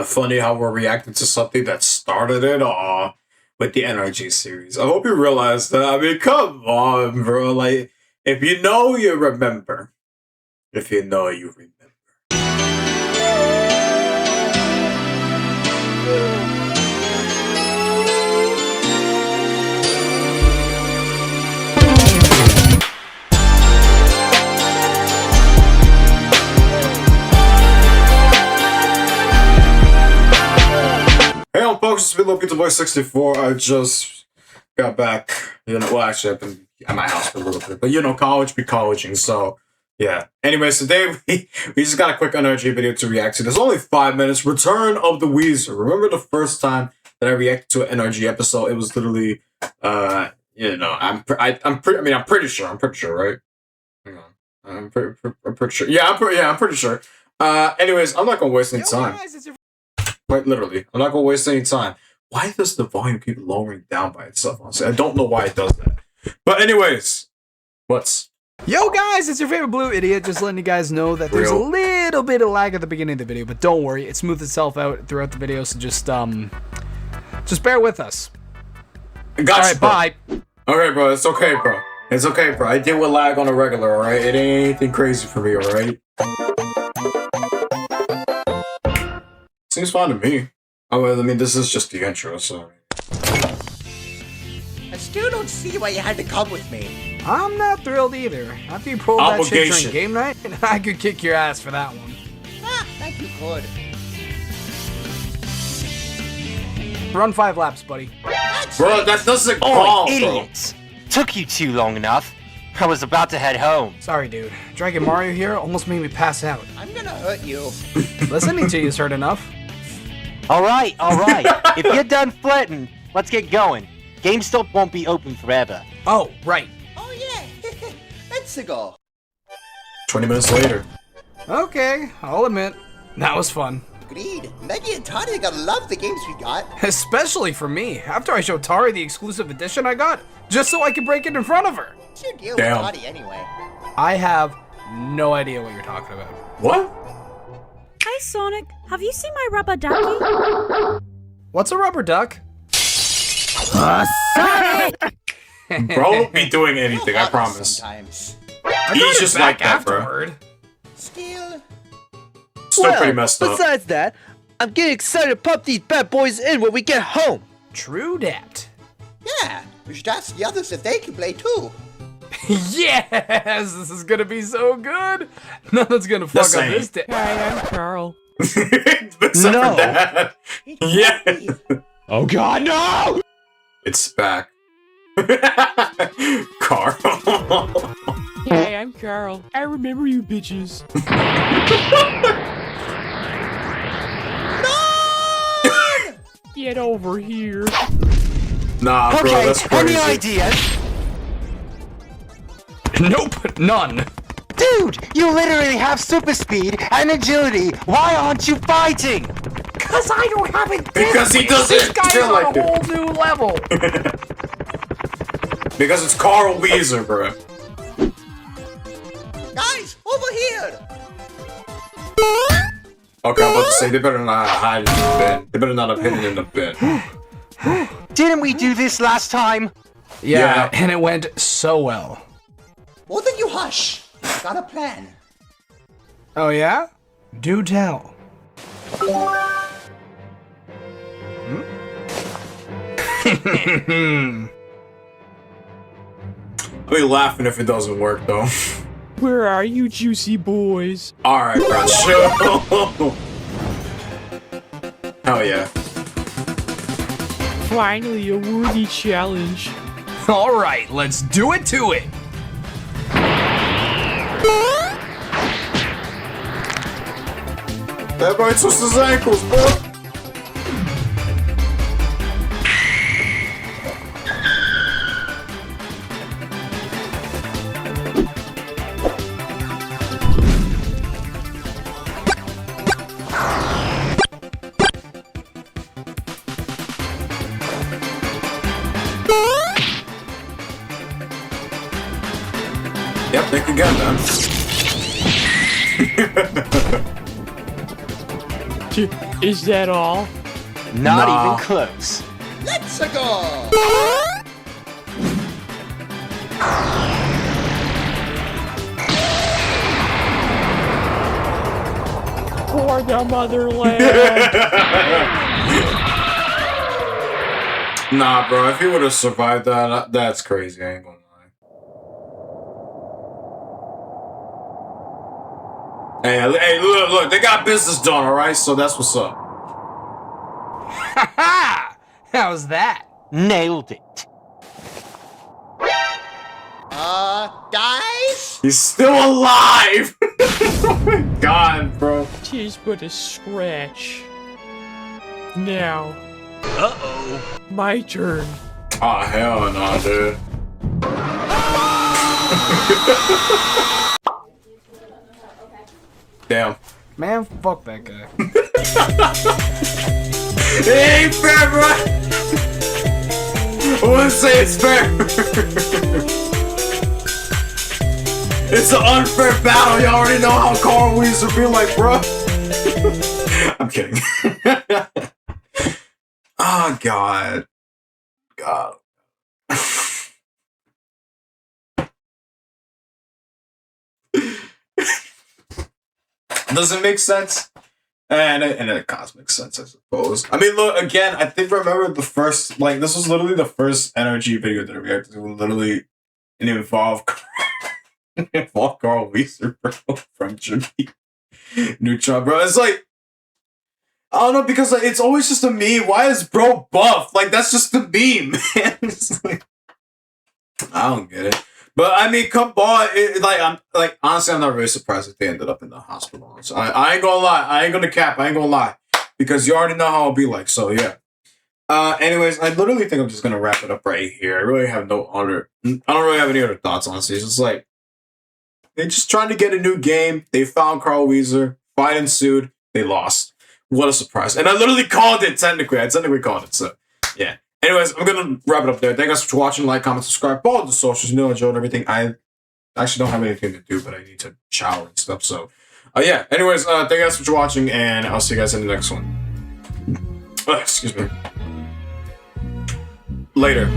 Funny how we're reacting to something that started it all with the NRG series. I hope you realize that. I mean, come on, bro. Like, if you know, you remember. If you know, you remember. Hey on folks, it's me, Pizza Boy 64. I just got back. Well, actually, I've been at my house for a little bit, but college be colleging, so yeah. Anyways, today we just got a quick NRG video to react to. There's only 5 minutes. Return of the Wheezer. Remember the first time that I reacted to an NRG episode? It was literally, I'm pretty sure, right? Hang on, I'm pretty sure. Yeah, I'm pretty sure. Anyways, I'm not gonna waste any time. Quite literally, I'm not gonna waste any time. Why does the volume keep lowering down by itself? Honestly, I don't know why it does that. But anyways, Yo guys, it's your favorite blue idiot, just letting you guys know that there's a little bit of lag at the beginning of the video, but don't worry, it smooths itself out throughout the video, so just bear with us. Gotcha, alright, bye. Okay, bro, it's okay, bro. It's okay, bro. I deal with lag on a regular, alright? It ain't anything crazy for me, alright? Seems fine to me. Oh, well, I mean, this is just the intro, so... I still don't see why you had to come with me. I'm not thrilled either. After you pulled that shit during game night, I could kick your ass for that one. Ah, thank you, could. Run 5 laps, buddy. Bro, that doesn't call, idiots! Took you too long enough. I was about to head home. Sorry, dude. Dragon Mario here almost made me pass out. I'm gonna hurt you. Listening to you is hurt enough. Alright. If you're done flirting, let's get going. GameStop won't be open forever. Oh, right. Oh yeah, let's go. 20 minutes later. Okay, I'll admit, that was fun. Agreed. Maggie and Tani are gonna love the games we got. Especially for me, after I showed Tari the exclusive edition I got, just so I could break it in front of her. What's your deal Damn. with Tani anyway? I have no idea what you're talking about. What? Hi, Sonic. Have you seen my rubber ducky? What's a rubber duck? Sonic! Bro won't be doing anything, I promise. Sometimes. He's just like that, bro. afterward. Still. Still pretty messed up. Besides that, I'm getting excited to pop these bad boys in when we get home. True dat. Yeah, we should ask the others if they can play too. Yes, this is gonna be so good. Nothing's gonna fuck up this day. Hi, I'm Carl. Except for No. that. Yeah. Oh god, no! It's back. Carl. Hey, I'm Carl. I remember you bitches. Get over here. Nah, bro, Okay, that's crazy. any ideas? Nope, none. Dude, you literally have super speed and agility. Why aren't you fighting? Cause I don't have it. Because he This doesn't guy's feel on like a it. whole new level. Because it's Carl Wheezer, bro. Guys, over here. Okay, I'm about to say, they better not hide it in the bin. They better not have hidden it in the bin. Didn't we do this last time? Yeah, and it went so well. Both of you hush. I got a plan. Oh yeah? Do tell. I'll be laughing if it doesn't work, though. Where are you, juicy boys? Alright, bro, chill. Hell yeah. Finally, a worthy challenge. All right, let's do it to it. That boy twists his ankles, bro. Yep, think again, man. Is that all? Not Nah. even close. Let's go. For the motherland. Nah, bro, if he would have survived that, that's crazy. I ain't gonna lie. Hey, look, they got business done, alright? So that's what's up. Ha! How's that? Nailed it. Guys? He's still alive! Oh my god, bro. Tis but a scratch. Now. Uh-oh. My turn. Oh, hell no, dude. Damn. Man, fuck that guy. It ain't fair, bro! I wouldn't say it's fair. It's an unfair battle. You already know how Carl Wheezer be like, bro. I'm kidding. Oh, God. God. Does it make sense? And it cosmic sense, I suppose. I mean, look, again, I think remember the first, like, this was literally the first NRG video that I reacted to. Literally, it involved Carl Wheezer, bro, from Jimmy Neutron, bro. It's like, I don't know, because like, it's always just a meme. Why is bro buff? Like, that's just a meme, man. It's like, I don't get it. But I mean, come on, honestly, I'm not really surprised that they ended up in the hospital. So I ain't gonna lie, I ain't gonna cap, I ain't gonna lie, because you already know how it'll be like. So yeah. Anyways, I literally think I'm just gonna wrap it up right here. I really have I don't really have any other thoughts, honestly. It's just like they're just trying to get a new game. They found Carl Wheezer, fight ensued, they lost. What a surprise! And I literally called it. Technically, I technically called it. So yeah. Anyways, I'm going to wrap it up there. Thank you guys for watching. Like, comment, subscribe, follow the socials, enjoyed everything. I actually don't have anything to do, but I need to shower and stuff. So, yeah. Anyways, thank you guys for watching, and I'll see you guys in the next one. Excuse me. Later.